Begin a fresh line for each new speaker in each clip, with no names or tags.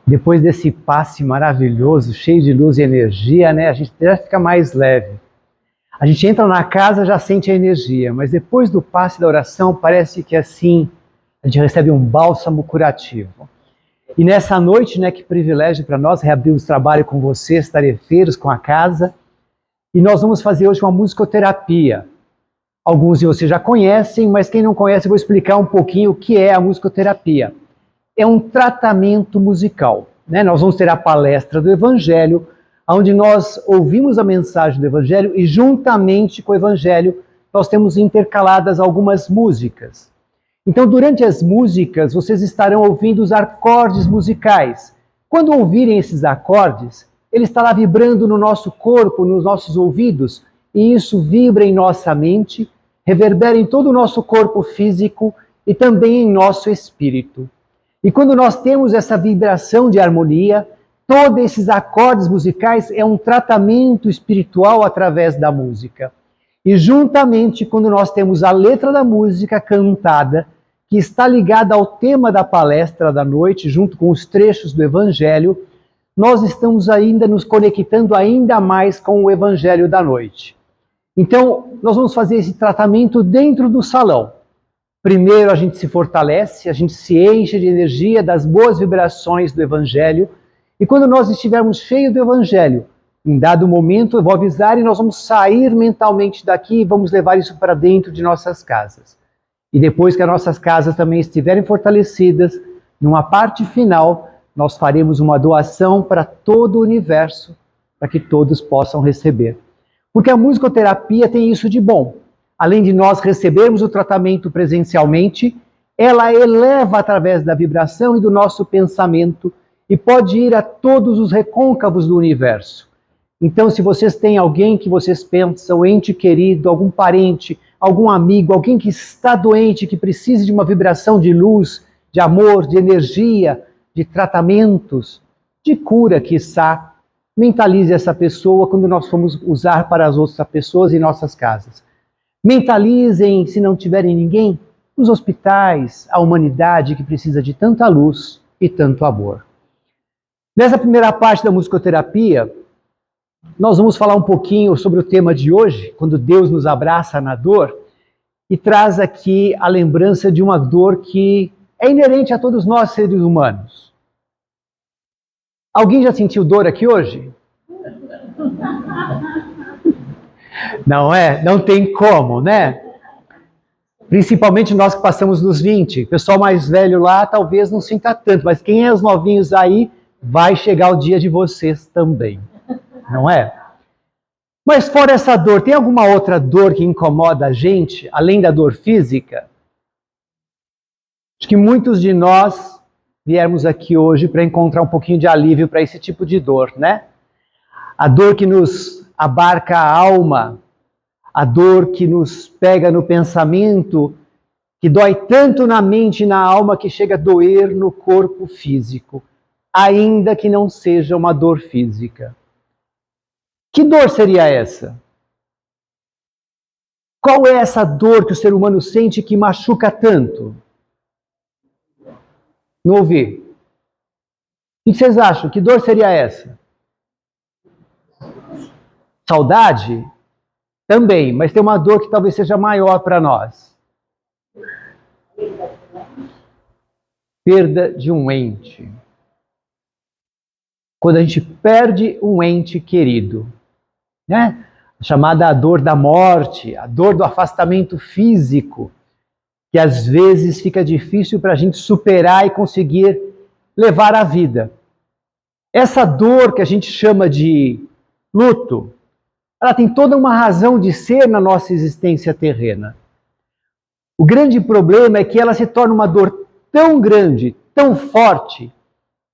Depois desse passe maravilhoso, cheio de luz e energia, né, a gente já fica mais leve. A gente entra na casa, já sente a energia, mas depois do passe da oração, parece que assim, a gente recebe um bálsamo curativo. E nessa noite, né, que privilégio para nós, reabrimos trabalho com vocês, tarefeiros, com a casa, e nós vamos fazer hoje uma musicoterapia. Alguns de vocês já conhecem, mas quem não conhece, eu vou explicar um pouquinho o que é a musicoterapia. É um tratamento musical, né? Nós vamos ter a palestra do Evangelho, onde nós ouvimos a mensagem do Evangelho e juntamente com o Evangelho nós temos intercaladas algumas músicas. Então, durante as músicas, vocês estarão ouvindo os acordes musicais. Quando ouvirem esses acordes, ele estará vibrando no nosso corpo, nos nossos ouvidos, e isso vibra em nossa mente, reverbera em todo o nosso corpo físico e também em nosso espírito. E quando nós temos essa vibração de harmonia, todos esses acordes musicais é um tratamento espiritual através da música. E juntamente, quando nós temos a letra da música cantada, que está ligada ao tema da palestra da noite, junto com os trechos do Evangelho, nós estamos ainda nos conectando ainda mais com o Evangelho da noite. Então, nós vamos fazer esse tratamento dentro do salão. Primeiro a gente se fortalece, a gente se enche de energia, das boas vibrações do Evangelho, e quando nós estivermos cheios do Evangelho, em dado momento eu vou avisar e nós vamos sair mentalmente daqui e vamos levar isso para dentro de nossas casas. E depois que as nossas casas também estiverem fortalecidas, numa parte final, nós faremos uma doação para todo o universo, para que todos possam receber. Porque a musicoterapia tem isso de bom. Além de nós recebermos o tratamento presencialmente, ela eleva através da vibração e do nosso pensamento e pode ir a todos os recôncavos do universo. Então, se vocês têm alguém que vocês pensam, ente querido, algum parente, algum amigo, alguém que está doente, que precise de uma vibração de luz, de amor, de energia, de tratamentos, de cura, quiçá, mentalize essa pessoa quando nós formos usar para as outras pessoas em nossas casas. Mentalizem, se não tiverem ninguém, os hospitais, a humanidade que precisa de tanta luz e tanto amor. Nessa primeira parte da musicoterapia, nós vamos falar um pouquinho sobre o tema de hoje, quando Deus nos abraça na dor, e traz aqui a lembrança de uma dor que é inerente a todos nós seres humanos. Alguém já sentiu dor aqui hoje? Não é? Não tem como, né? Principalmente nós que passamos dos 20. O pessoal mais velho lá talvez não sinta tanto, mas quem é os novinhos aí, vai chegar o dia de vocês também. Não é? Mas fora essa dor, tem alguma outra dor que incomoda a gente, além da dor física? Acho que muitos de nós viemos aqui hoje para encontrar um pouquinho de alívio para esse tipo de dor, né? A dor que nos abarca a alma, a dor que nos pega no pensamento, que dói tanto na mente e na alma que chega a doer no corpo físico, ainda que não seja uma dor física. Que dor seria essa? Qual é essa dor que o ser humano sente que machuca tanto? Não ouvi. O que vocês acham? Que dor seria essa? Saudade? Também, mas tem uma dor que talvez seja maior para nós. Perda de um ente. Quando a gente perde um ente querido, né? Chamada a dor da morte, a dor do afastamento físico, que às vezes fica difícil para a gente superar e conseguir levar a vida. Essa dor que a gente chama de luto, ela tem toda uma razão de ser na nossa existência terrena. O grande problema é que ela se torna uma dor tão grande, tão forte,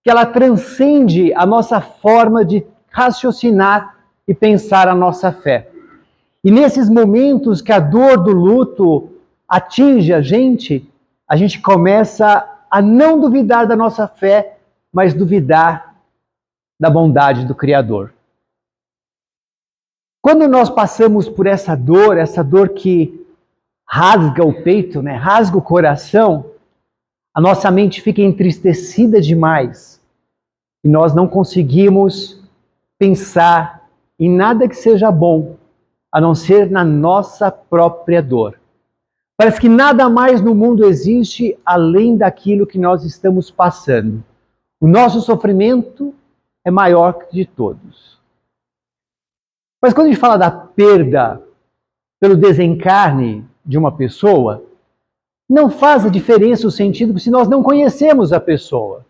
que ela transcende a nossa forma de raciocinar e pensar a nossa fé. E nesses momentos que a dor do luto atinge a gente começa a não duvidar da nossa fé, mas duvidar da bondade do Criador. Quando nós passamos por essa dor que rasga o peito, né, rasga o coração, a nossa mente fica entristecida demais. e nós não conseguimos pensar em nada que seja bom, a não ser na nossa própria dor. Parece que nada mais no mundo existe além daquilo que nós estamos passando. O nosso sofrimento é maior que de todos. Mas quando a gente fala da perda pelo desencarne de uma pessoa, não faz a diferença o sentido se nós não conhecemos a pessoa.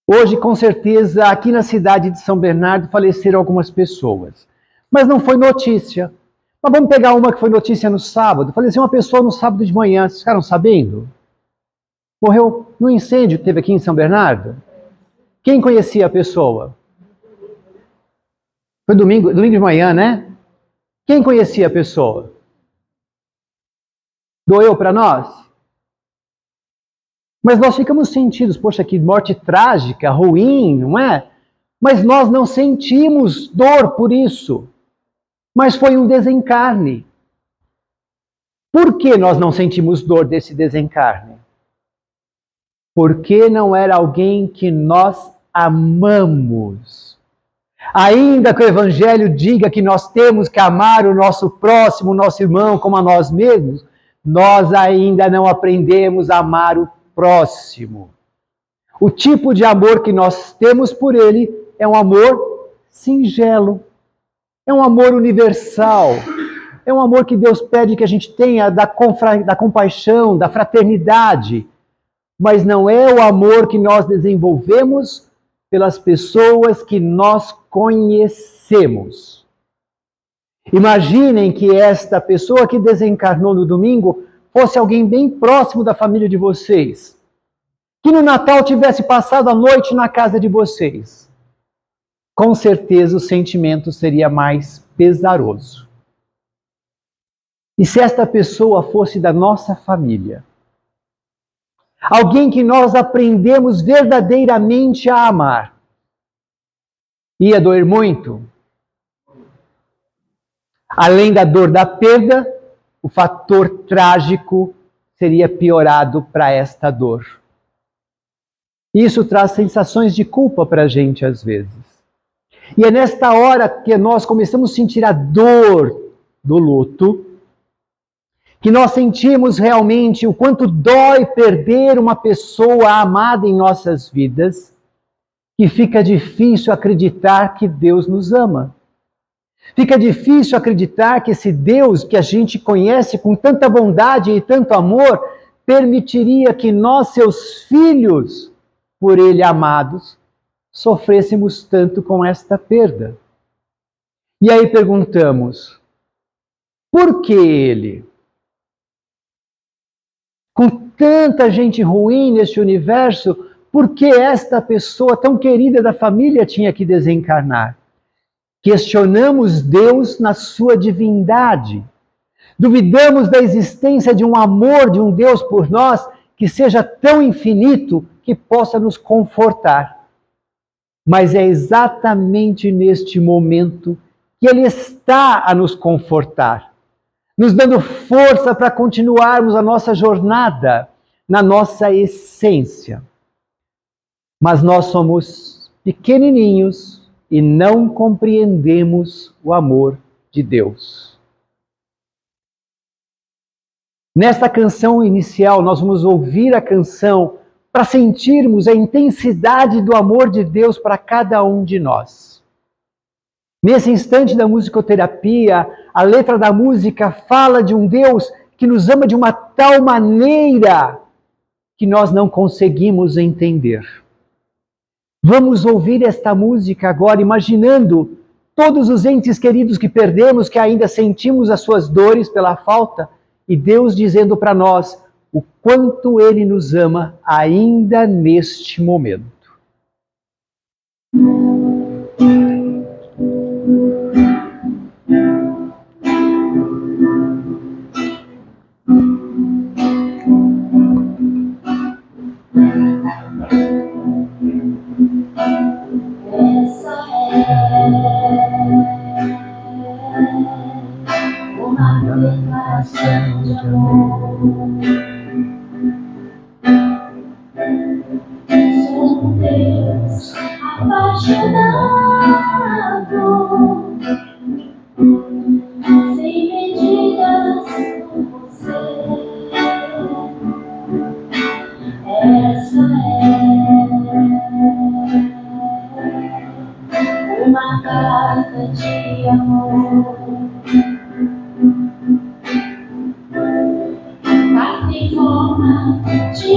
Hoje, com certeza, aqui na cidade de São Bernardo faleceram algumas pessoas. Mas não foi notícia. Mas vamos pegar uma que foi notícia no sábado. Faleceu uma pessoa no sábado de manhã. Vocês ficaram sabendo? Morreu no incêndio que teve aqui em São Bernardo. Quem conhecia a pessoa? Foi domingo de manhã, né? Quem conhecia a pessoa? Doeu para nós? Mas nós ficamos sentidos, poxa, que morte trágica, ruim, não é? Mas nós não sentimos dor por isso. Mas foi um desencarne. Por que nós não sentimos dor desse desencarne? Porque não era alguém que nós amamos. Ainda que o Evangelho diga que nós temos que amar o nosso próximo, o nosso irmão, como a nós mesmos, nós ainda não aprendemos a amar o próximo. O tipo de amor que nós temos por ele é um amor singelo, é um amor universal, é um amor que Deus pede que a gente tenha da compaixão, da fraternidade, mas não é o amor que nós desenvolvemos pelas pessoas que nós conhecemos. Imaginem que esta pessoa que desencarnou no domingo fosse alguém bem próximo da família de vocês, que no Natal tivesse passado a noite na casa de vocês. Com certeza o sentimento seria mais pesaroso. E se esta pessoa fosse da nossa família? Alguém que nós aprendemos verdadeiramente a amar. Ia doer muito? Além da dor da perda, o fator trágico seria piorado para esta dor. Isso traz sensações de culpa para a gente às vezes. E é nesta hora que nós começamos a sentir a dor do luto, que nós sentimos realmente o quanto dói perder uma pessoa amada em nossas vidas, que fica difícil acreditar que Deus nos ama. Fica difícil acreditar que esse Deus que a gente conhece com tanta bondade e tanto amor, permitiria que nós, seus filhos, por Ele amados, sofrêssemos tanto com esta perda. E aí perguntamos, por que Ele? Com tanta gente ruim neste universo, por que esta pessoa tão querida da família tinha que desencarnar? Questionamos Deus na sua divindade. Duvidamos da existência de um amor de um Deus por nós que seja tão infinito que possa nos confortar. Mas é exatamente neste momento que Ele está a nos confortar, nos dando força para continuarmos a nossa jornada na nossa essência. Mas nós somos pequenininhos e não compreendemos o amor de Deus. Nesta canção inicial, nós vamos ouvir a canção para sentirmos a intensidade do amor de Deus para cada um de nós. Nesse instante da musicoterapia, a letra da música fala de um Deus que nos ama de uma tal maneira que nós não conseguimos entender. Vamos ouvir esta música agora, imaginando todos os entes queridos que perdemos, que ainda sentimos as suas dores pela falta, e Deus dizendo para nós o quanto Ele nos ama ainda neste momento.
Essa é uma declaração de amor. Sou um Deus apaixonado, sem medidas por você. Essa é uma carta de amor. Carta em forma de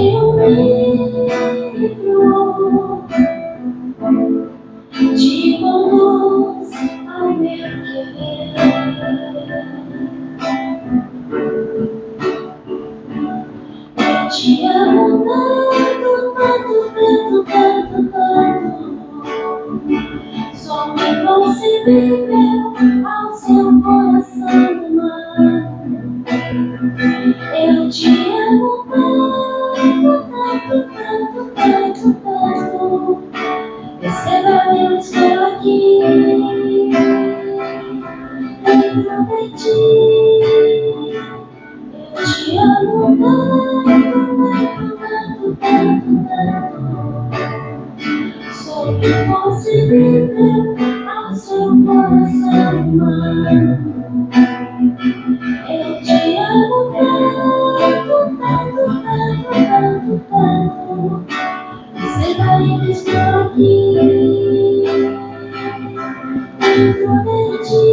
livro, te conduz ao meu querer. Eu te amo tanto, tanto, tanto, tanto, tanto. Sou inconcebível ao seu coração humano. Eu te amo tanto, tanto, tanto, tanto, tanto. Perceba, eu estou aqui dentro de ti. Eu te amo tanto, tanto, tanto, tanto, tanto. Sou inconcebível ao seu coração humano. Eu te amo tanto, tanto, tanto, tanto, tanto. Perceba, eu estou aqui dentro de ti.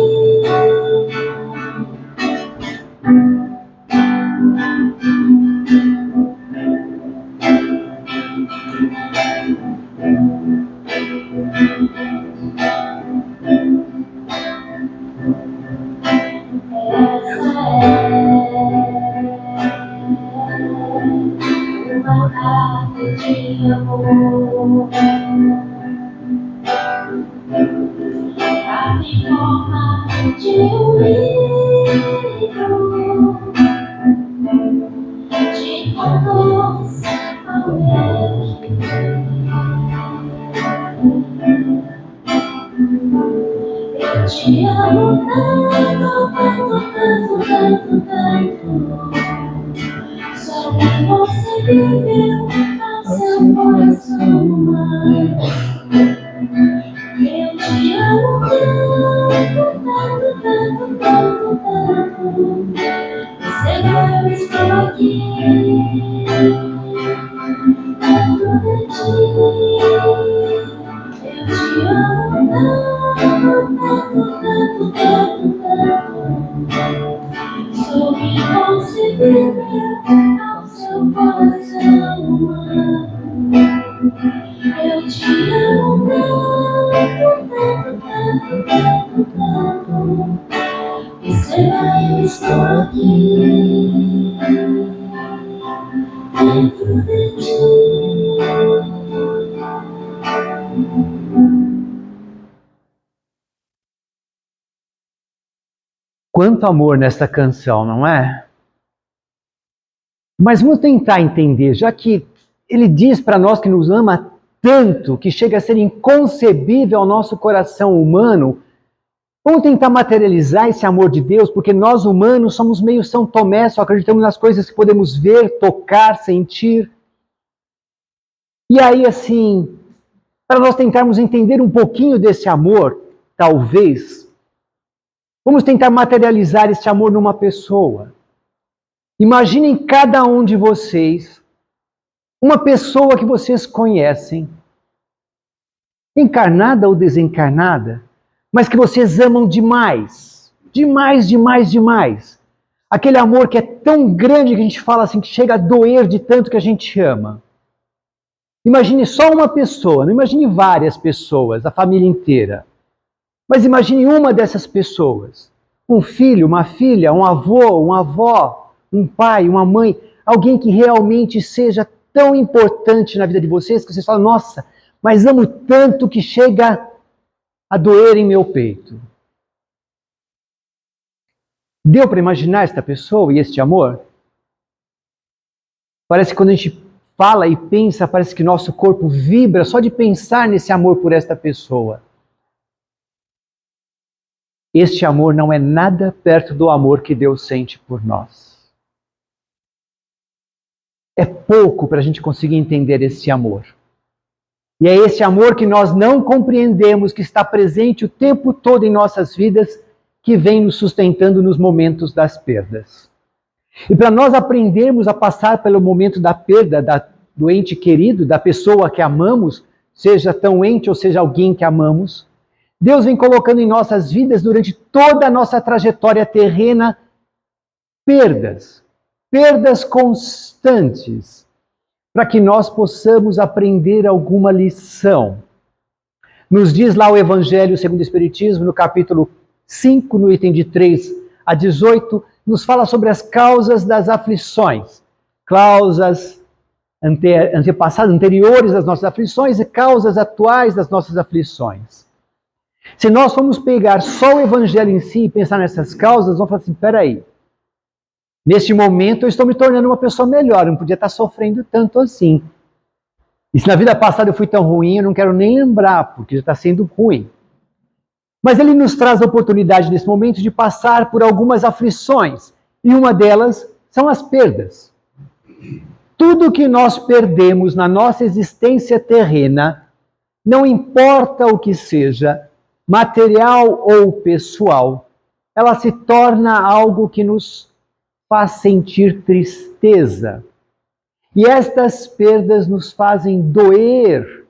Essa é uma carta de amor. Carta em forma de livro, te conduz ao meu querer. Eu te amo tanto, tanto, tanto, tanto, tanto. Sou inconcebível ao seu coração humano. Eu te amo tanto, tanto, tanto, tanto, tanto. Perceba, eu estou aqui dentro de ti. Eu te amo tanto, tanto, tanto, tanto, tanto. Sou inconcebível ao seu coração humano. Eu te amo tanto, tanto, tanto, tanto, tanto. Perceba, eu estou aqui dentro de ti.
Quanto amor nessa canção, não é? Mas vamos tentar entender, já que ele diz para nós que nos ama tanto, que chega a ser inconcebível ao nosso coração humano, vamos tentar materializar esse amor de Deus, porque nós humanos somos meio São Tomé, só acreditamos nas coisas que podemos ver, tocar, sentir. E aí, assim, para nós tentarmos entender um pouquinho desse amor, talvez, vamos tentar materializar esse amor numa pessoa. Imaginem cada um de vocês, uma pessoa que vocês conhecem, encarnada ou desencarnada, mas que vocês amam demais, demais, demais, demais. Aquele amor que é tão grande que a gente fala assim, que chega a doer de tanto que a gente ama. Imagine só uma pessoa, não imagine várias pessoas, a família inteira. Mas imagine uma dessas pessoas. Um filho, uma filha, um avô, uma avó, um pai, uma mãe, alguém que realmente seja tão importante na vida de vocês que vocês falam, nossa, mas amo tanto que chega a doer em meu peito. Deu para imaginar esta pessoa e este amor? Parece que quando a gente fala e pensa, parece que nosso corpo vibra só de pensar nesse amor por esta pessoa. Este amor não é nada perto do amor que Deus sente por nós. É pouco para a gente conseguir entender esse amor. E é esse amor que nós não compreendemos, que está presente o tempo todo em nossas vidas, que vem nos sustentando nos momentos das perdas. E para nós aprendermos a passar pelo momento da perda do ente querido, da pessoa que amamos, seja tão ente ou seja alguém que amamos, Deus vem colocando em nossas vidas, durante toda a nossa trajetória terrena, perdas constantes, para que nós possamos aprender alguma lição. Nos diz lá o Evangelho segundo o Espiritismo, no capítulo 5, no item de 3 a 18, nos fala sobre as causas das aflições, causas anteriores das nossas aflições e causas atuais das nossas aflições. Se nós formos pegar só o Evangelho em si e pensar nessas causas, vamos falar assim, peraí, neste momento eu estou me tornando uma pessoa melhor, eu não podia estar sofrendo tanto assim. E se na vida passada eu fui tão ruim, eu não quero nem lembrar, porque já está sendo ruim. Mas ele nos traz a oportunidade nesse momento de passar por algumas aflições, e uma delas são as perdas. Tudo que nós perdemos na nossa existência terrena, não importa o que seja, material ou pessoal, ela se torna algo que nos faz sentir tristeza. E estas perdas nos fazem doer,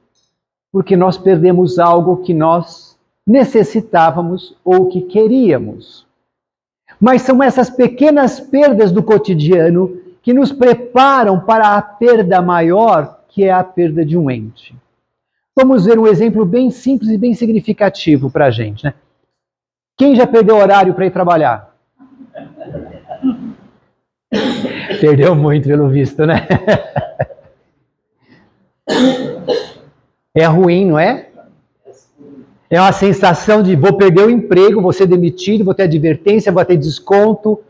porque nós perdemos algo que nós necessitávamos ou que queríamos. Mas são essas pequenas perdas do cotidiano que nos preparam para a perda maior, que é a perda de um ente. Vamos ver um exemplo bem simples e bem significativo para a gente, né? Quem já perdeu horário para ir trabalhar? Perdeu muito, pelo visto, né? É ruim, não é? É uma sensação de vou perder o emprego, vou ser demitido, vou ter advertência, vou ter desconto.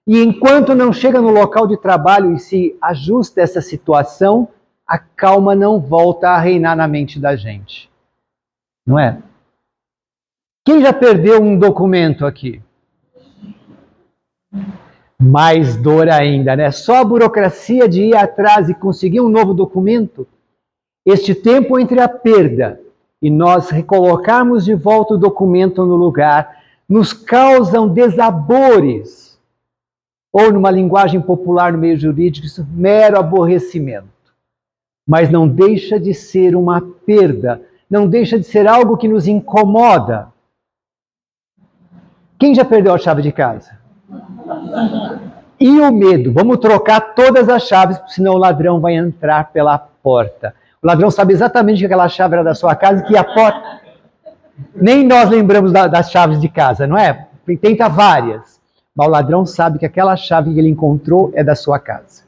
E enquanto não chega no local de trabalho e se ajusta essa situação, a calma não volta a reinar na mente da gente. Não é? Quem já perdeu um documento aqui? Mais dor ainda, né? Só a burocracia de ir atrás e conseguir um novo documento, este tempo entre a perda e nós recolocarmos de volta o documento no lugar, nos causam desabores, ou numa linguagem popular no meio jurídico, isso é mero aborrecimento. Mas não deixa de ser uma perda, não deixa de ser algo que nos incomoda. Quem já perdeu a chave de casa? E o medo? Vamos trocar todas as chaves, senão o ladrão vai entrar pela porta. O ladrão sabe exatamente que aquela chave era da sua casa, que a porta... Nem nós lembramos das chaves de casa, não é? Tenta várias. Mas o ladrão sabe que aquela chave que ele encontrou é da sua casa.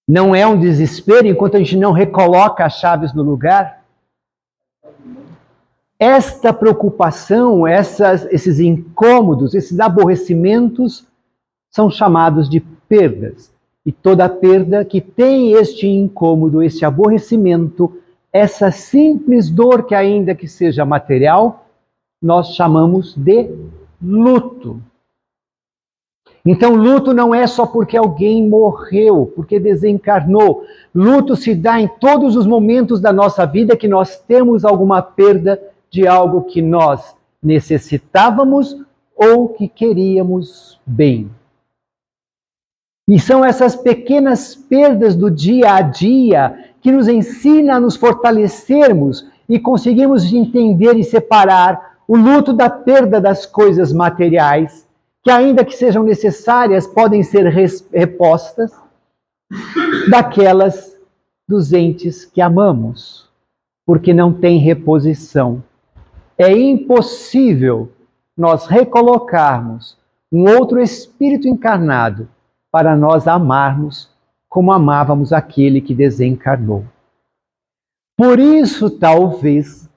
Não é um desespero enquanto a gente não recoloca as chaves no lugar? Esta preocupação, esses incômodos, esses aborrecimentos são chamados de perdas. E toda perda que tem este incômodo, este aborrecimento, essa simples dor que ainda que seja material, nós chamamos de luto. Então, luto não é só porque alguém morreu, porque desencarnou. Luto se dá em todos os momentos da nossa vida que nós temos alguma perda de algo que nós necessitávamos ou que queríamos bem. E são essas pequenas perdas do dia a dia que nos ensinam a nos fortalecermos e conseguimos entender e separar o luto da perda das coisas materiais, que ainda que sejam necessárias, podem ser repostas, daquelas dos entes que amamos, porque não tem reposição. É impossível nós recolocarmos um outro espírito encarnado para nós amarmos como amávamos aquele que desencarnou. Por isso, talvez,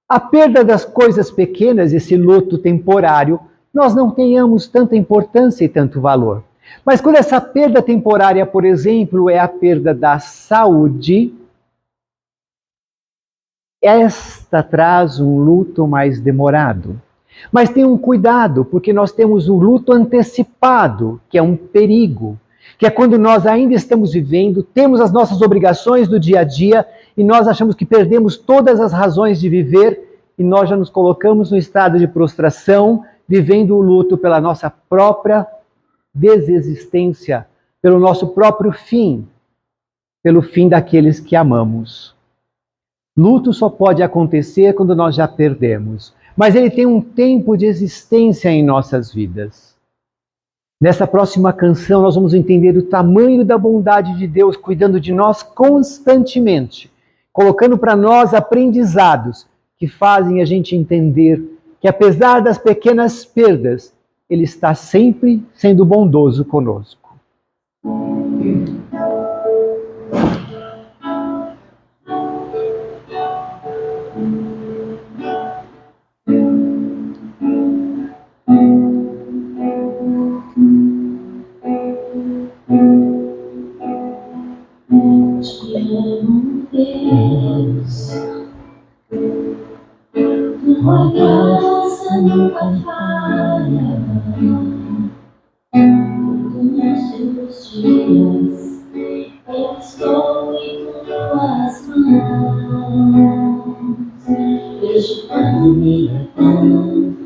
a perda das coisas pequenas, esse luto temporário, nós não tenhamos tanta importância e tanto valor. Mas quando essa perda temporária, por exemplo, é a perda da saúde, esta traz um luto mais demorado. Mas tem um cuidado, porque nós temos o luto antecipado, que é um perigo. que é quando nós ainda estamos vivendo, temos as nossas obrigações do dia a dia e nós achamos que perdemos todas as razões de viver e nós já nos colocamos no estado de prostração, vivendo o luto pela nossa própria desexistência, pelo nosso próprio fim, pelo fim daqueles que amamos. Luto só pode acontecer quando nós já perdemos, mas ele tem um tempo de existência em nossas vidas. Nessa próxima canção nós vamos entender o tamanho da bondade de Deus cuidando de nós constantemente, colocando para nós aprendizados que fazem a gente entender que apesar das pequenas perdas, Ele está sempre sendo bondoso conosco.
Te amo, Deus. Tua graça nunca falha. Todos os dias eu estou em tuas mãos. Vejo quando me levando,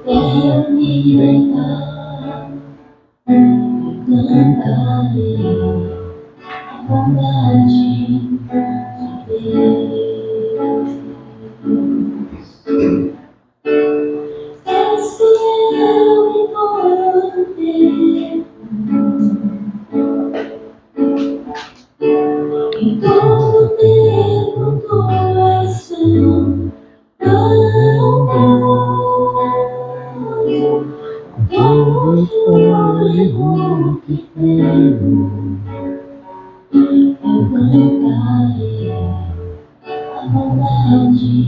quero me libertar. Cantarei a bondade de Deus. És fiel em todo tempo, em todo tempo tu és tão bom. Todo fôlego que tenho, eu cantarei a bondade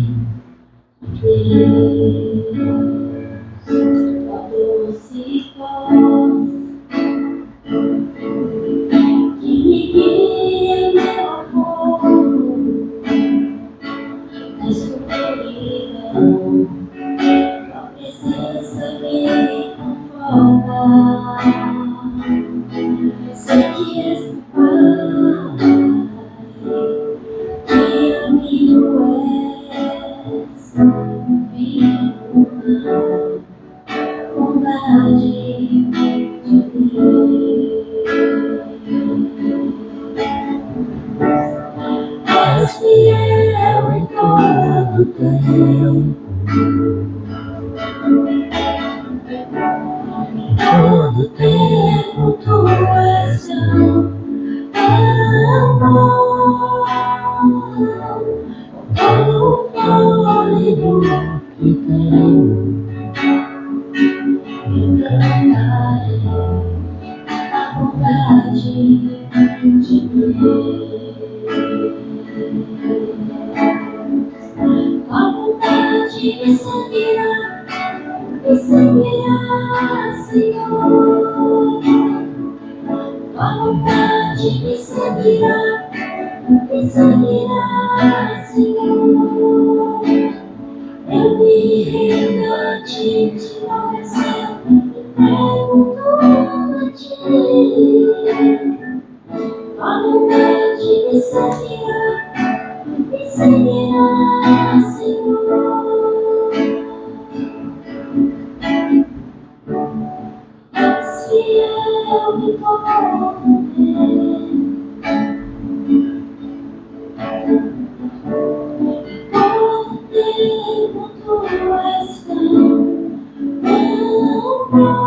de Deus. Tua doce voz que me guia, meu amor, na escuridão, tua presença me conforta. Sei que és meu Pai, que amigo és, minha bondade de Deus. És fiel em todo tempo, em todo tempo tu és tão bom. Todo fôlego que tenho, eu cantarei a bondade de Deus. Tua bondade me seguirá, Senhor. Tua bondade me seguirá, Senhor. Eu me rendo a ti, te ofereço, me entrego tudo a ti. Tua bondade me seguirá, Senhor. És fiel em todo tempo, todo tempo tu és tão bom.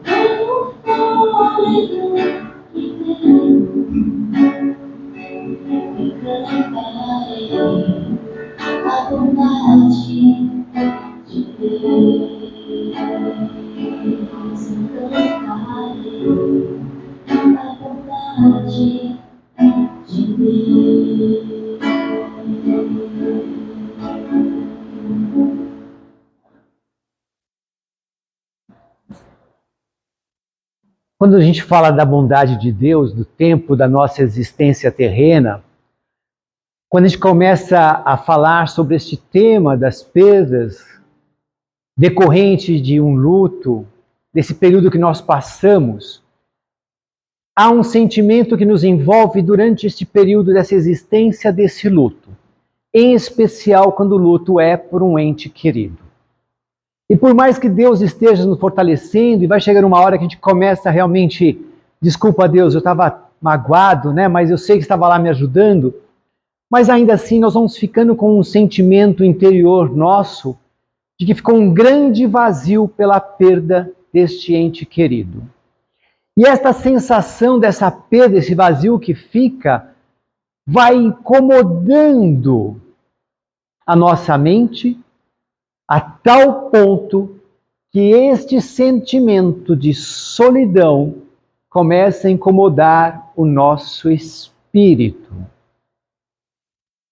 Todo fôlego que tenho, eu cantarei a bondade de Deus. Eu cantarei a bondade de Deus.
Quando a gente fala da bondade de Deus, do tempo da nossa existência terrena, quando a gente começa a falar sobre este tema das perdas, decorrente de um luto, desse período que nós passamos, há um sentimento que nos envolve durante este período dessa existência desse luto, em especial quando o luto é por um ente querido. E por mais que Deus esteja nos fortalecendo, e vai chegar uma hora que a gente começa a realmente, desculpa Deus, eu estava magoado, né? Mas eu sei que estava lá me ajudando, mas ainda assim nós vamos ficando com um sentimento interior nosso de que ficou um grande vazio pela perda deste ente querido. E esta sensação dessa perda, esse vazio que fica, vai incomodando a nossa mente a tal ponto que este sentimento de solidão começa a incomodar o nosso espírito.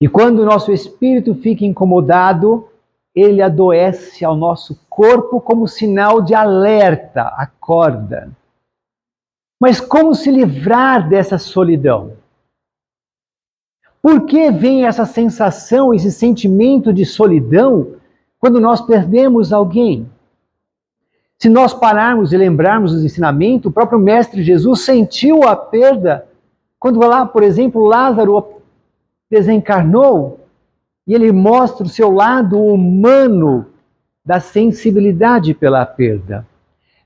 E quando o nosso espírito fica incomodado, ele adoece ao nosso corpo como sinal de alerta, acorda. Mas como se livrar dessa solidão? Por que vem essa sensação, esse sentimento de solidão quando nós perdemos alguém? Se nós pararmos e lembrarmos dos ensinamentos, o próprio Mestre Jesus sentiu a perda quando lá, por exemplo, Lázaro desencarnou e ele mostra o seu lado humano da sensibilidade pela perda.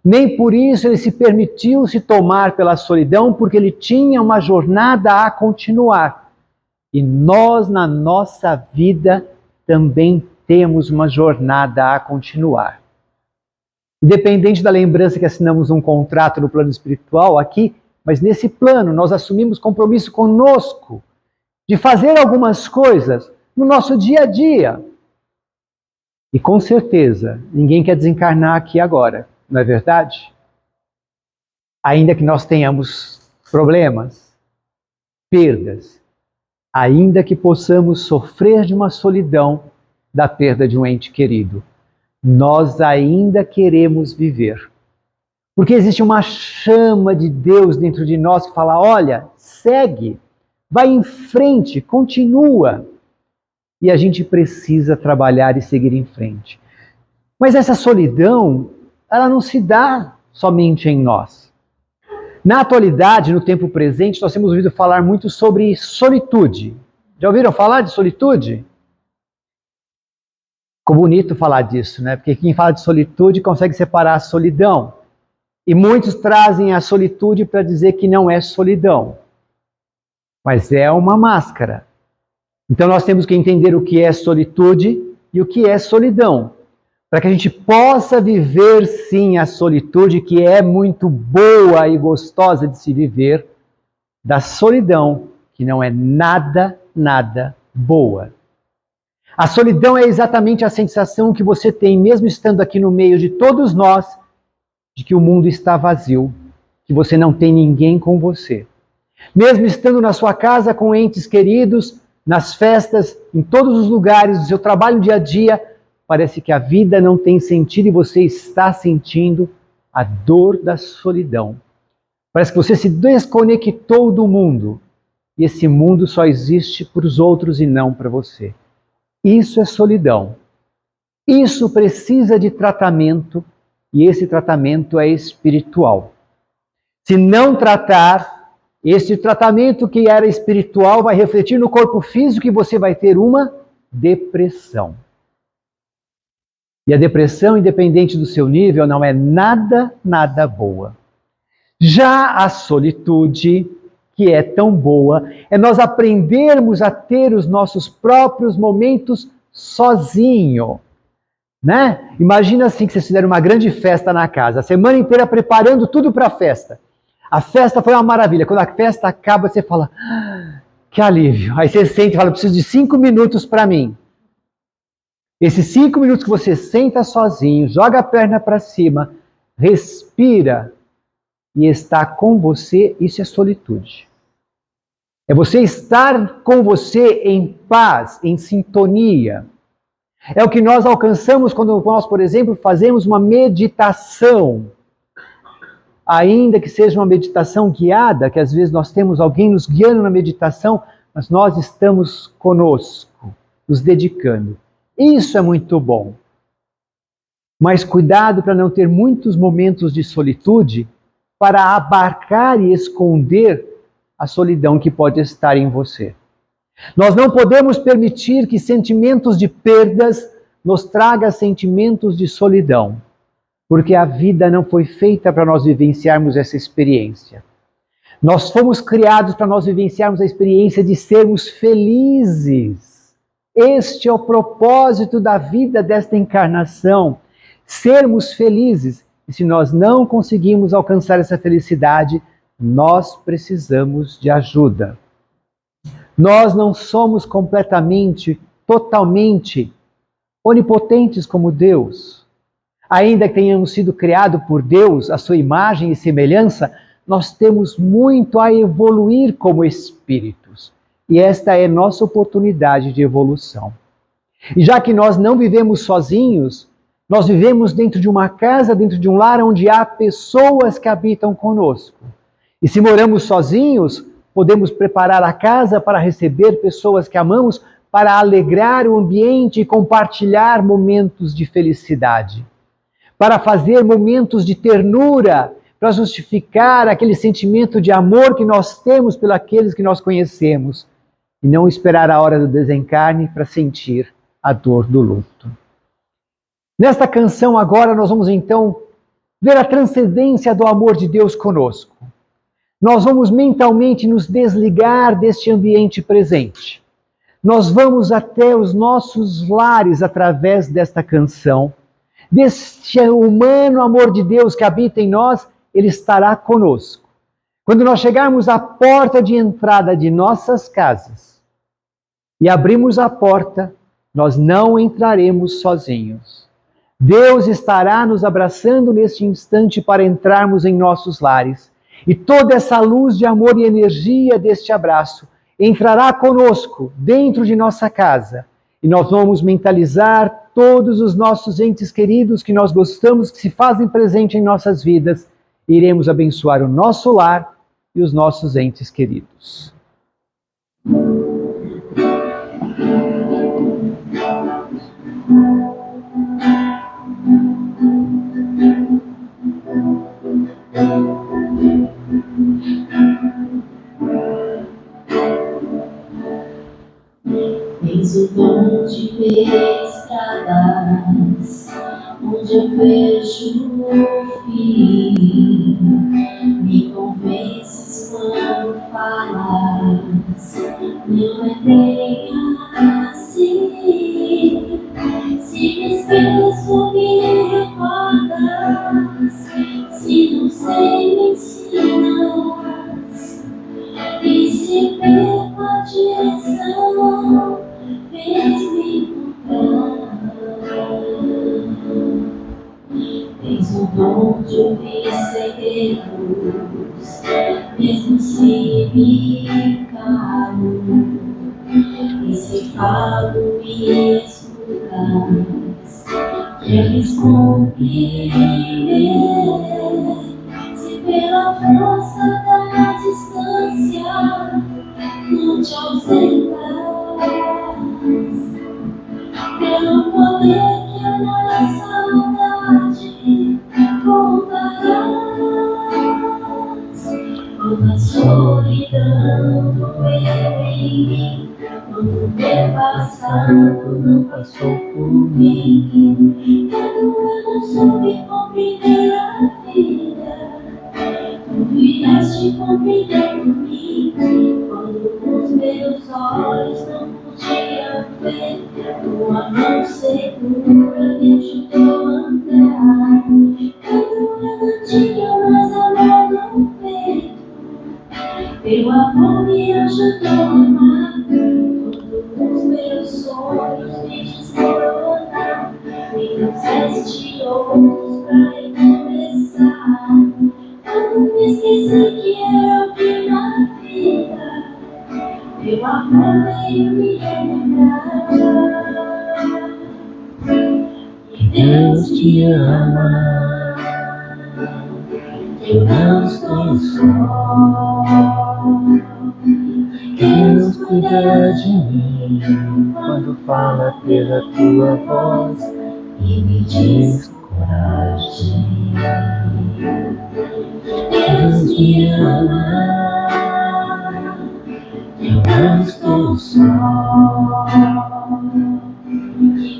Nem por isso ele se permitiu se tomar pela solidão, porque ele tinha uma jornada a continuar. E nós, na nossa vida, também temos uma jornada a continuar. Independente da lembrança que assinamos um contrato no plano espiritual aqui, mas nesse plano nós assumimos compromisso conosco de fazer algumas coisas no nosso dia a dia. E com certeza, ninguém quer desencarnar aqui agora, não é verdade? Ainda que nós tenhamos problemas, perdas, ainda que possamos sofrer de uma solidão da perda de um ente querido, nós ainda queremos viver. Porque existe uma chama de Deus dentro de nós que fala, olha, segue, vai em frente, continua. E a gente precisa trabalhar e seguir em frente. Mas essa solidão, ela não se dá somente em nós. Na atualidade, no tempo presente, nós temos ouvido falar muito sobre solitude. Já ouviram falar de solitude? Ficou bonito falar disso, né? Porque quem fala de solitude consegue separar a solidão. E muitos trazem a solitude para dizer que não é solidão. Mas é uma máscara. Então nós temos que entender o que é solitude e o que é solidão, para que a gente possa viver sim a solitude, que é muito boa e gostosa de se viver, da solidão, que não é nada, nada boa. A solidão é exatamente a sensação que você tem, mesmo estando aqui no meio de todos nós, de que o mundo está vazio, que você não tem ninguém com você. Mesmo estando na sua casa com entes queridos, nas festas, em todos os lugares, no seu trabalho dia a dia, parece que a vida não tem sentido e você está sentindo a dor da solidão. Parece que você se desconectou do mundo e esse mundo só existe para os outros e não para você. Isso é solidão. Isso precisa de tratamento e esse tratamento é espiritual. Se não tratar, esse tratamento que era espiritual vai refletir no corpo físico e você vai ter uma depressão. E a depressão, independente do seu nível, não é nada, nada boa. Já a solitude, que é tão boa, é nós aprendermos a ter os nossos próprios momentos sozinho. Né? Imagina assim que vocês fizeram uma grande festa na casa, a semana inteira preparando tudo para a festa. A festa foi uma maravilha. Quando a festa acaba, você fala, que alívio. Aí você senta e fala, preciso de 5 minutos para mim. Esses 5 minutos que você senta sozinho, joga a perna para cima, respira e está com você, isso é solitude. É você estar com você em paz, em sintonia. É o que nós alcançamos quando nós, por exemplo, fazemos uma meditação. Ainda que seja uma meditação guiada, que às vezes nós temos alguém nos guiando na meditação, mas nós estamos conosco, nos dedicando. Isso é muito bom. Mas cuidado para não ter muitos momentos de solitude para abarcar e esconder a solidão que pode estar em você. Nós não podemos permitir que sentimentos de perdas nos tragam sentimentos de solidão, porque a vida não foi feita para nós vivenciarmos essa experiência. Nós fomos criados para nós vivenciarmos a experiência de sermos felizes. Este é o propósito da vida desta encarnação, sermos felizes. E se nós não conseguimos alcançar essa felicidade, nós precisamos de ajuda. Nós não somos completamente, totalmente onipotentes como Deus. Ainda que tenhamos sido criados por Deus, a sua imagem e semelhança, nós temos muito a evoluir como espíritos. E esta é nossa oportunidade de evolução. E já que nós não vivemos sozinhos, nós vivemos dentro de uma casa, dentro de um lar onde há pessoas que habitam conosco. E se moramos sozinhos, podemos preparar a casa para receber pessoas que amamos, para alegrar o ambiente e compartilhar momentos de felicidade. Para fazer momentos de ternura, para justificar aquele sentimento de amor que nós temos pelos aqueles que nós conhecemos. E não esperar a hora do desencarne para sentir a dor do luto. Nesta canção agora nós vamos então ver a transcendência do amor de Deus conosco. Nós vamos mentalmente nos desligar deste ambiente presente. Nós vamos até os nossos lares através desta canção. Deste humano amor de Deus que habita em nós, Ele estará conosco. Quando nós chegarmos à porta de entrada de nossas casas e abrimos a porta, nós não entraremos sozinhos. Deus estará nos abraçando neste instante para entrarmos em nossos lares. E toda essa luz de amor e energia deste abraço entrará conosco dentro de nossa casa. E nós vamos mentalizar todos os nossos entes queridos que nós gostamos, que se fazem presente em nossas vidas. E iremos abençoar o nosso lar e os nossos entes queridos.
Tens o dom de ver estradas onde eu vejo o fim. Me convences quando falas, não é bem assim. Se me esqueço, me recordas. Se não sei, me ensinas. E se perco a direção, vês-me encontrar. Tens o dom de ouvir segredos, mesmo se me calo. E se falo e escutas, queres compreender. Se pela força da distância não te ausentas, pelo poder que é na saudade voltarás. Quando a solidão doeu em mim, quando o meu passado não passou por mim, quando eu não soube compreender a vida, tu vieste compreender por mim. Quando os meus olhos não podiam ver, tua mão segura me ajudou a andar. Quando eu não tinha mais amor no peito, teu amor me ajudou a amar. Quando os meus sonhos me desmoronaram, me fizeste outros pra recomeçar. Quando me esqueci que era o fim da vida, teu amor veio me relembrar. Que Deus te ama, que eu não estou só. Deus cuida de mim quando fala pela tua voz e me diz coragem. Deus me ama, eu não estou só.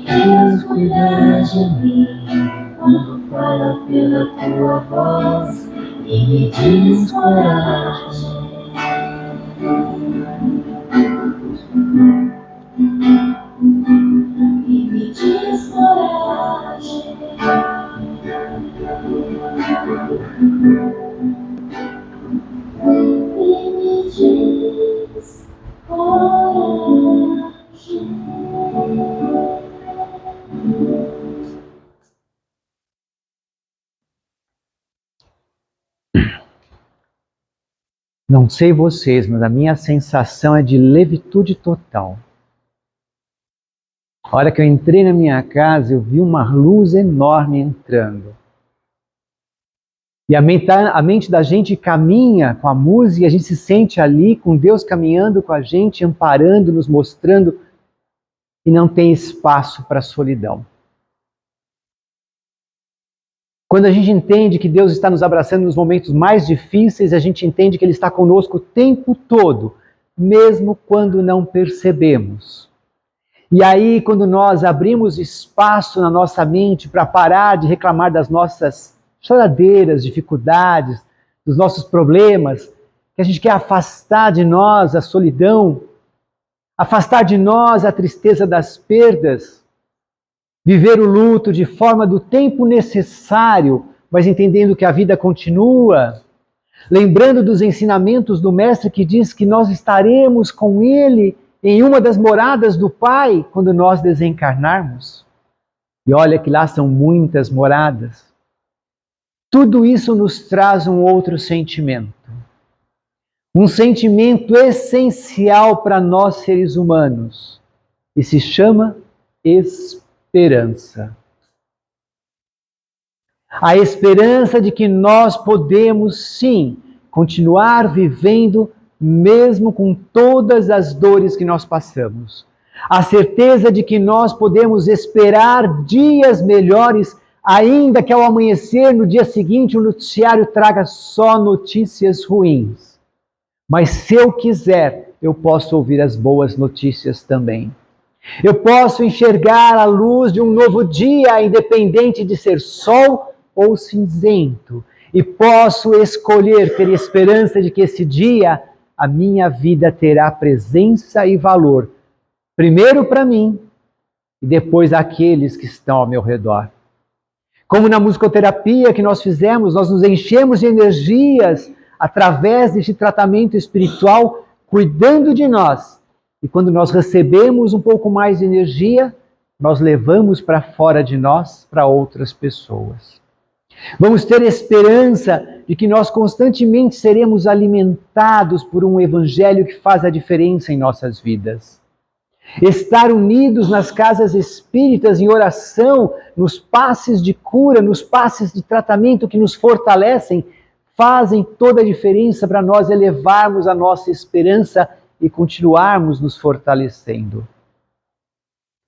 Deus cuida de mim quando fala pela tua voz e me diz coragem. E me diz coragem. E me diz coragem.
Não sei vocês, mas a minha sensação é de levitude total. A hora que eu entrei na minha casa, eu vi uma luz enorme entrando. E a mente da gente caminha com a música, e a gente se sente ali com Deus caminhando com a gente, amparando, nos mostrando, e não tem espaço para a solidão. Quando a gente entende que Deus está nos abraçando nos momentos mais difíceis, a gente entende que Ele está conosco o tempo todo, mesmo quando não percebemos. E aí, quando nós abrimos espaço na nossa mente para parar de reclamar das nossas choradeiras, dificuldades, dos nossos problemas, que a gente quer afastar de nós a solidão, afastar de nós a tristeza das perdas, viver o luto de forma do tempo necessário, mas entendendo que a vida continua, lembrando dos ensinamentos do Mestre que diz que nós estaremos com Ele em uma das moradas do Pai quando nós desencarnarmos. E olha que lá são muitas moradas. Tudo isso nos traz um outro sentimento. Um sentimento essencial para nós seres humanos. E se chama esperança. A esperança de que nós podemos, sim, continuar vivendo mesmo com todas as dores que nós passamos. A certeza de que nós podemos esperar dias melhores, ainda que ao amanhecer, no dia seguinte, o noticiário traga só notícias ruins. Mas se eu quiser, eu posso ouvir as boas notícias também. Eu posso enxergar a luz de um novo dia, independente de ser sol ou cinzento. E posso escolher ter esperança de que esse dia a minha vida terá presença e valor. Primeiro para mim e depois àqueles que estão ao meu redor. Como na musicoterapia que nós fizemos, nós nos enchemos de energias através deste tratamento espiritual, cuidando de nós. E quando nós recebemos um pouco mais de energia, nós levamos para fora de nós, para outras pessoas. Vamos ter esperança de que nós constantemente seremos alimentados por um evangelho que faz a diferença em nossas vidas. Estar unidos nas casas espíritas em oração, nos passes de cura, nos passes de tratamento que nos fortalecem, fazem toda a diferença para nós elevarmos a nossa esperança e continuarmos nos fortalecendo.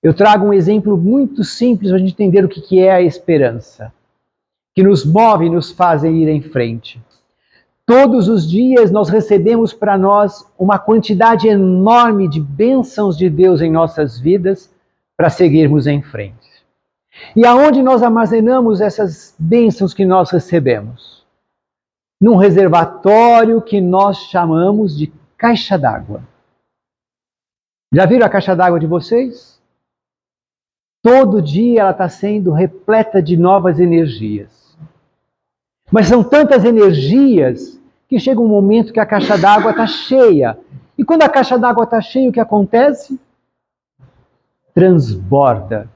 Eu trago um exemplo muito simples para a gente entender o que é a esperança, que nos move e nos faz ir em frente. Todos os dias nós recebemos para nós uma quantidade enorme de bênçãos de Deus em nossas vidas para seguirmos em frente. E aonde nós armazenamos essas bênçãos que nós recebemos? Num reservatório que nós chamamos de caixa d'água. Já viram a caixa d'água de vocês? Todo dia ela está sendo repleta de novas energias. Mas são tantas energias que chega um momento que a caixa d'água está cheia. E quando a caixa d'água está cheia, o que acontece? Transborda.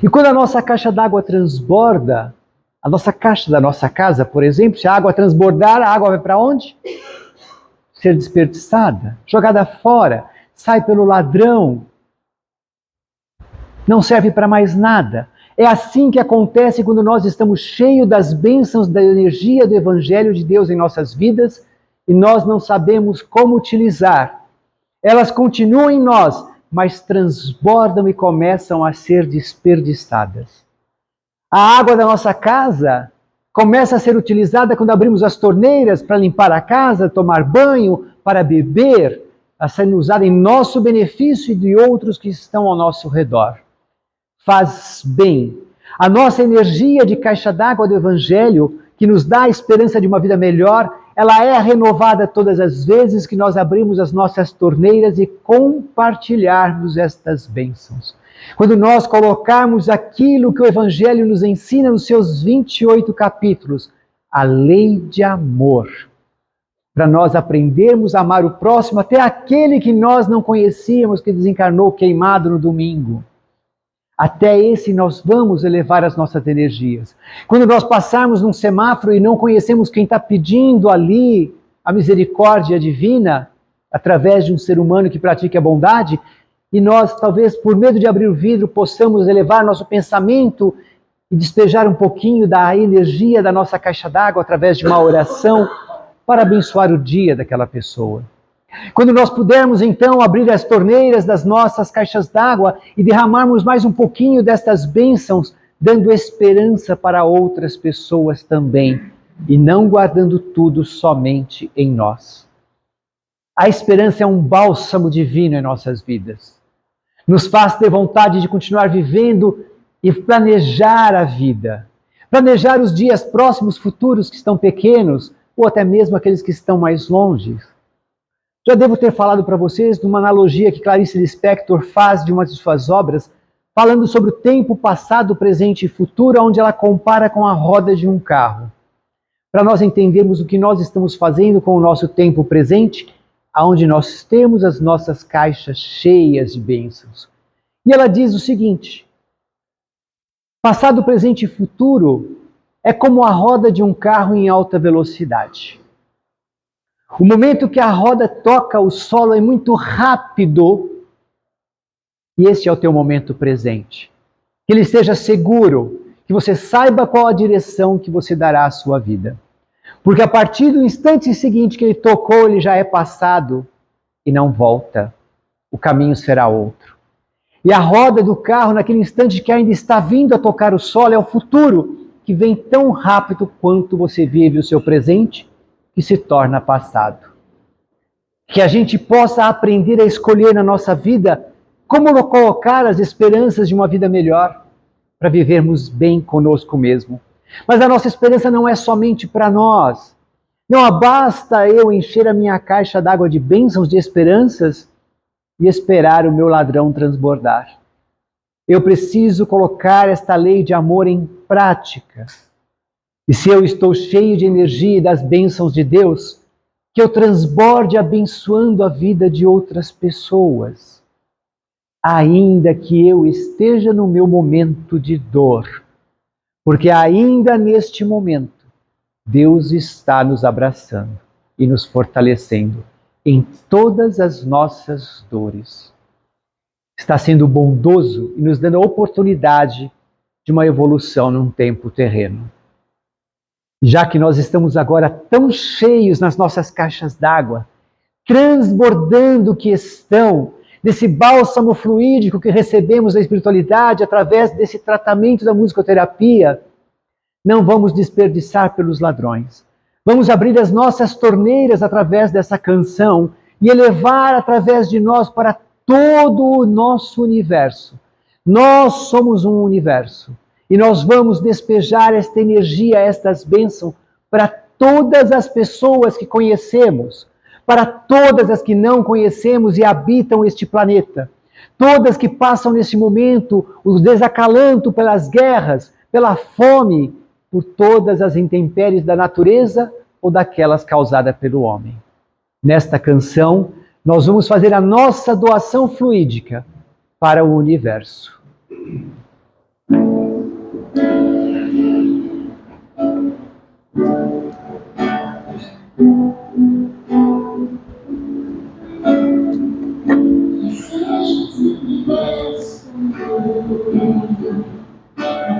E quando a nossa caixa d'água transborda, a nossa caixa da nossa casa, por exemplo, se a água transbordar, a água vai para onde? Ser desperdiçada, jogada fora, sai pelo ladrão, não serve para mais nada. É assim que acontece quando nós estamos cheios das bênçãos da energia do Evangelho de Deus em nossas vidas e nós não sabemos como utilizar. Elas continuam em nós, mas transbordam e começam a ser desperdiçadas. A água da nossa casa começa a ser utilizada quando abrimos as torneiras para limpar a casa, tomar banho, para beber, a ser usada em nosso benefício e de outros que estão ao nosso redor. Faz bem. A nossa energia de caixa d'água do Evangelho, que nos dá a esperança de uma vida melhor, ela é renovada todas as vezes que nós abrimos as nossas torneiras e compartilharmos estas bênçãos. Quando nós colocarmos aquilo que o Evangelho nos ensina nos seus 28 capítulos, a lei de amor, para nós aprendermos a amar o próximo, até aquele que nós não conhecíamos, que desencarnou queimado no domingo. Até esse nós vamos elevar as nossas energias. Quando nós passarmos num semáforo e não conhecemos quem está pedindo ali a misericórdia divina, através de um ser humano que pratique a bondade, e nós, talvez por medo de abrir o vidro, possamos elevar nosso pensamento e despejar um pouquinho da energia da nossa caixa d'água através de uma oração para abençoar o dia daquela pessoa. Quando nós pudermos, então, abrir as torneiras das nossas caixas d'água e derramarmos mais um pouquinho destas bênçãos, dando esperança para outras pessoas também, e não guardando tudo somente em nós. A esperança é um bálsamo divino em nossas vidas. Nos faz ter vontade de continuar vivendo e planejar a vida. Planejar os dias próximos, futuros, que estão pequenos, ou até mesmo aqueles que estão mais longe. Já devo ter falado para vocês de uma analogia que Clarice Lispector faz de uma de suas obras, falando sobre o tempo passado, presente e futuro, onde ela compara com a roda de um carro. Para nós entendermos o que nós estamos fazendo com o nosso tempo presente, onde nós temos as nossas caixas cheias de bênçãos. E ela diz o seguinte: passado, presente e futuro é como a roda de um carro em alta velocidade. O momento que a roda toca o solo é muito rápido, e esse é o teu momento presente. Que ele seja seguro, que você saiba qual a direção que você dará à sua vida. Porque a partir do instante seguinte que ele tocou, ele já é passado e não volta. O caminho será outro. E a roda do carro, naquele instante que ainda está vindo a tocar o solo, é o futuro, que vem tão rápido quanto você vive o seu presente, que se torna passado. Que a gente possa aprender a escolher na nossa vida como colocar as esperanças de uma vida melhor, para vivermos bem conosco mesmo. Mas a nossa esperança não é somente para nós. Não basta eu encher a minha caixa d'água de bênçãos, de esperanças, e esperar o meu ladrão transbordar. Eu preciso colocar esta lei de amor em prática. E se eu estou cheio de energia e das bênçãos de Deus, que eu transborde abençoando a vida de outras pessoas. Ainda que eu esteja no meu momento de dor. Porque ainda neste momento, Deus está nos abraçando e nos fortalecendo em todas as nossas dores. Está sendo bondoso e nos dando a oportunidade de uma evolução num tempo terreno. Já que nós estamos agora tão cheios nas nossas caixas d'água, transbordando que estão desse bálsamo fluídico que recebemos da espiritualidade através desse tratamento da musicoterapia, não vamos desperdiçar pelos ladrões. Vamos abrir as nossas torneiras através dessa canção e elevar através de nós para todo o nosso universo. Nós somos um universo. E nós vamos despejar esta energia, estas bênçãos, para todas as pessoas que conhecemos, para todas as que não conhecemos e habitam este planeta. Todas que passam nesse momento o desacalanto pelas guerras, pela fome, por todas as intempéries da natureza ou daquelas causadas pelo homem. Nesta canção, nós vamos fazer a nossa doação fluídica para o universo.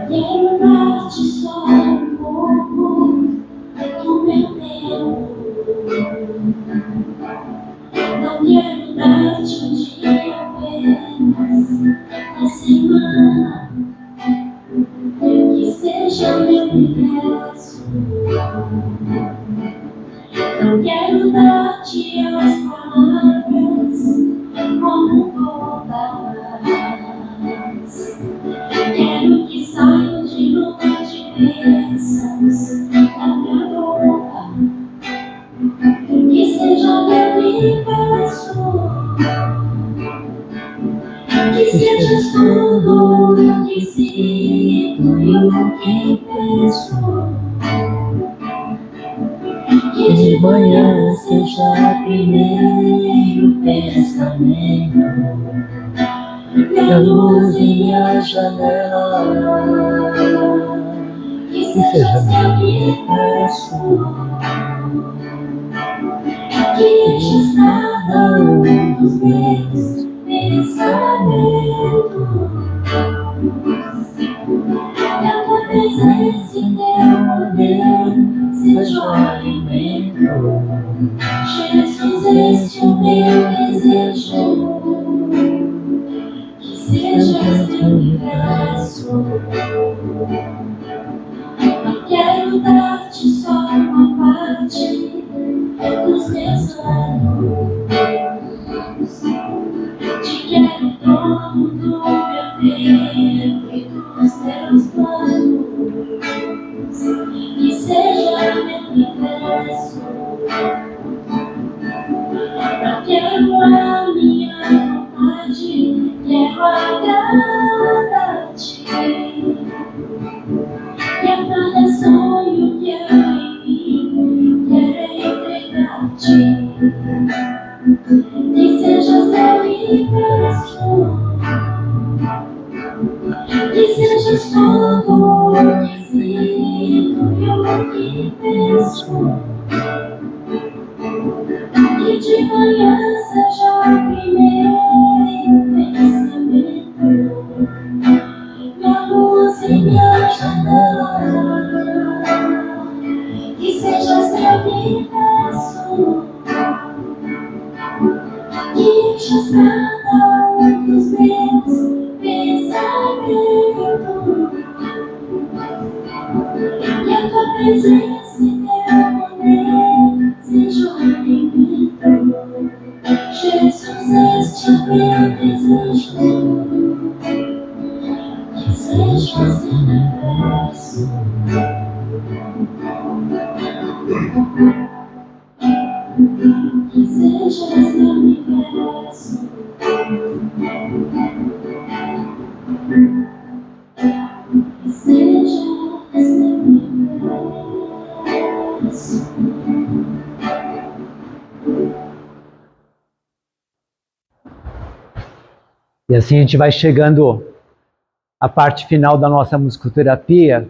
Quero dar-te só um pouco do meu tempo. Não quero dar-te um dia apenas na semana. que as palavras como voltas. Quero que saiam de novo de bênçãos da minha boca, que seja meu universo, que sejas tudo o que sinto e o que penso. Que de manhã seja primeiro pensamento, minha luz e minha janela, que seja meu universo, que enches cada um dos meus pensamentos. Que a tua presença e teu poder seja o alimento. Jesus, este é o meu desejo, que sejas teu universo. Eu quero dar-te só uma parte dos meus anos. Te quero todo do meu tempo e dos teus planos. Que seja meu universo. Eu quero a minha vontade, quero agradar-te. E a cada sonho que há em mim, quero entregar-te. Que sejas meu universo, que sejas tudo o que sinto e o que penso. Que de manhã seja o primeiro pensamento, minha luz e minha janela. Que sejas meu universo, que enches cada um dos meus pensamentos. Que a tua presença e teu poder seja o alimento. Jesus, este é o meu desejo, que sejas teu universo. Que sejas teu universo. Que sejas teu universo.
E assim a gente vai chegando à parte final da nossa musicoterapia,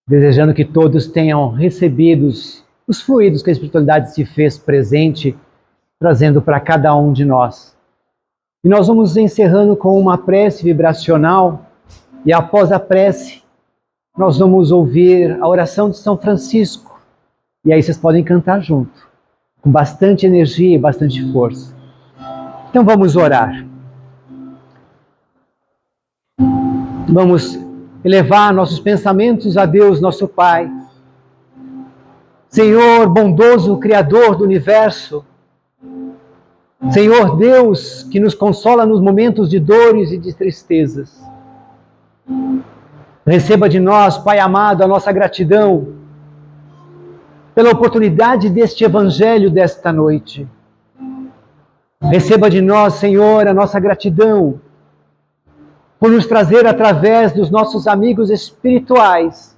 desejando que todos tenham recebido os fluidos que a espiritualidade se fez presente, trazendo para cada um de nós. E nós vamos encerrando com uma prece vibracional, e após a prece, nós vamos ouvir a oração de São Francisco. E aí vocês podem cantar junto, com bastante energia e bastante força. Então vamos orar. Vamos elevar nossos pensamentos a Deus, nosso Pai. Senhor bondoso, Criador do Universo, Senhor Deus que nos consola nos momentos de dores e de tristezas. Receba de nós, Pai amado, a nossa gratidão pela oportunidade deste Evangelho desta noite. Receba de nós, Senhor, a nossa gratidão por nos trazer através dos nossos amigos espirituais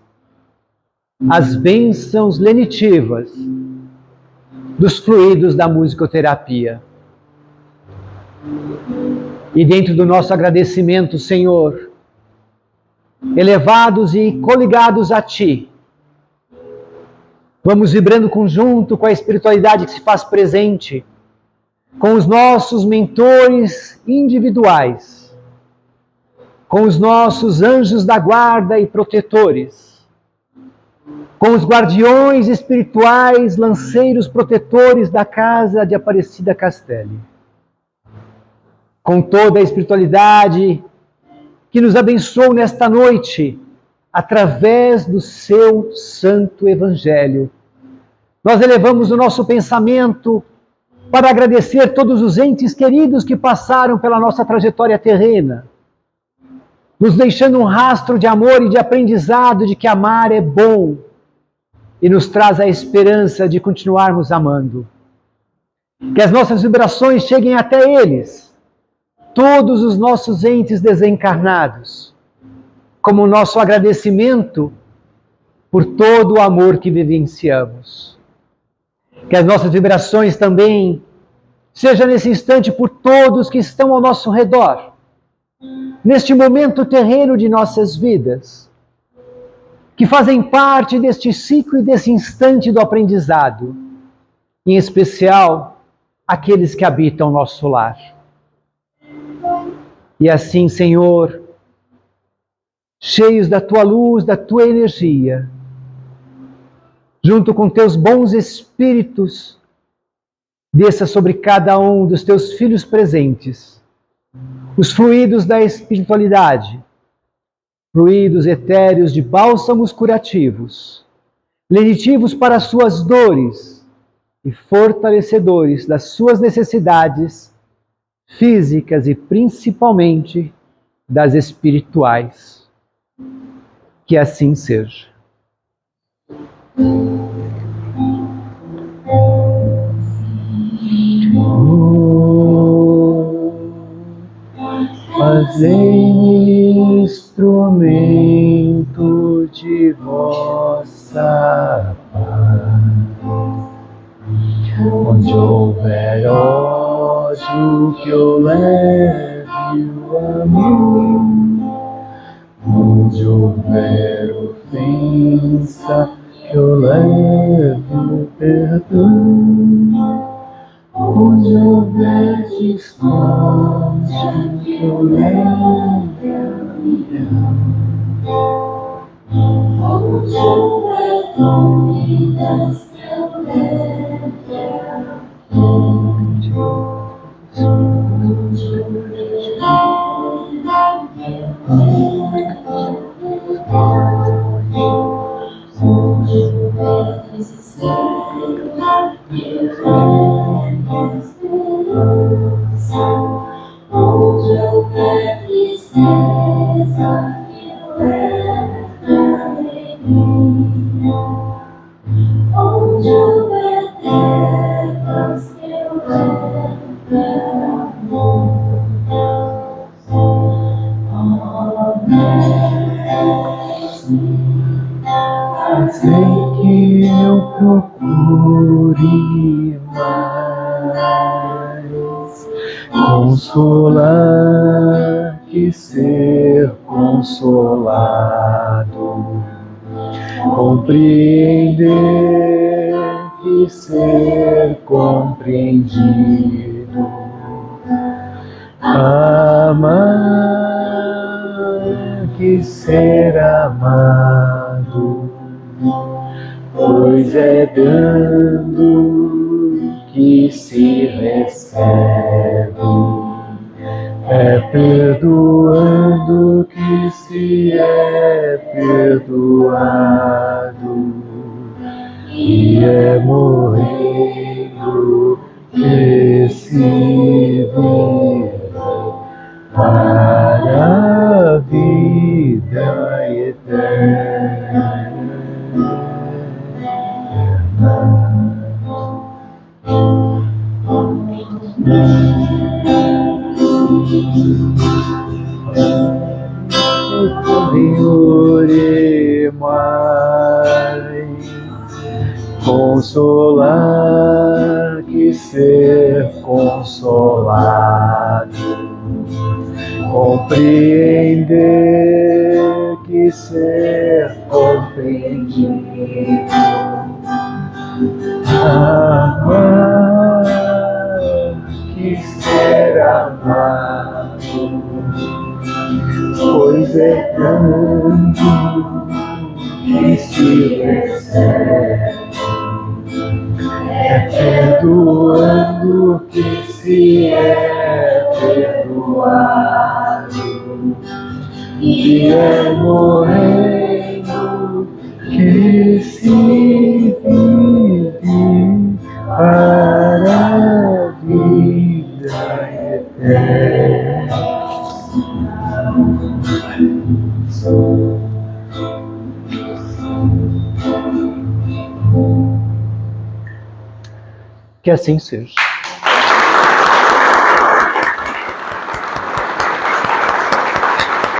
as bênçãos lenitivas dos fluidos da musicoterapia. E dentro do nosso agradecimento, Senhor, elevados e coligados a Ti, vamos vibrando conjunto com a espiritualidade que se faz presente, com os nossos mentores individuais, com os nossos anjos da guarda e protetores, com os guardiões espirituais, lanceiros protetores da casa de Aparecida Castelli, com toda a espiritualidade que nos abençoou nesta noite, através do seu Santo Evangelho. Nós elevamos o nosso pensamento para agradecer todos os entes queridos que passaram pela nossa trajetória terrena, nos deixando um rastro de amor e de aprendizado de que amar é bom e nos traz a esperança de continuarmos amando. Que as nossas vibrações cheguem até eles, todos os nossos entes desencarnados, como nosso agradecimento por todo o amor que vivenciamos. Que as nossas vibrações também sejam nesse instante por todos que estão ao nosso redor, neste momento terreno de nossas vidas, que fazem parte deste ciclo e desse instante do aprendizado, em especial aqueles que habitam nosso lar. E assim, Senhor, cheios da Tua luz, da Tua energia, junto com Teus bons espíritos, desça sobre cada um dos Teus filhos presentes os fluidos da espiritualidade, fluidos etéreos de bálsamos curativos, lenitivos para as suas dores e fortalecedores das suas necessidades físicas e principalmente das espirituais. Que assim seja. Fazei-me instrumento de vossa paz. Onde houver ódio, que eu leve o amor. Onde houver ofensa, que eu leve o perdão. Onde houver discórdia, que eu leve a união. Onde houver dúvidas, que eu leve a onde houver desespero, que eu leve esperança. Onde houver tristeza, que eu leve alegria. Onde houver trevas, que eu leve amor. Fazei que eu procure mais consolar que ser consolado, compreender que ser compreendido, amar que ser amado, pois é dando que se recebe, é perdoando que se é perdoado, e é morrendo que se vive para a vida eterna. Consolar que ser consolado, compreender que ser compreendido, amar que ser amado, pois é dando que se recebe, é perdoando que se é perdoado, e é morrendo que se vive para a Que assim seja.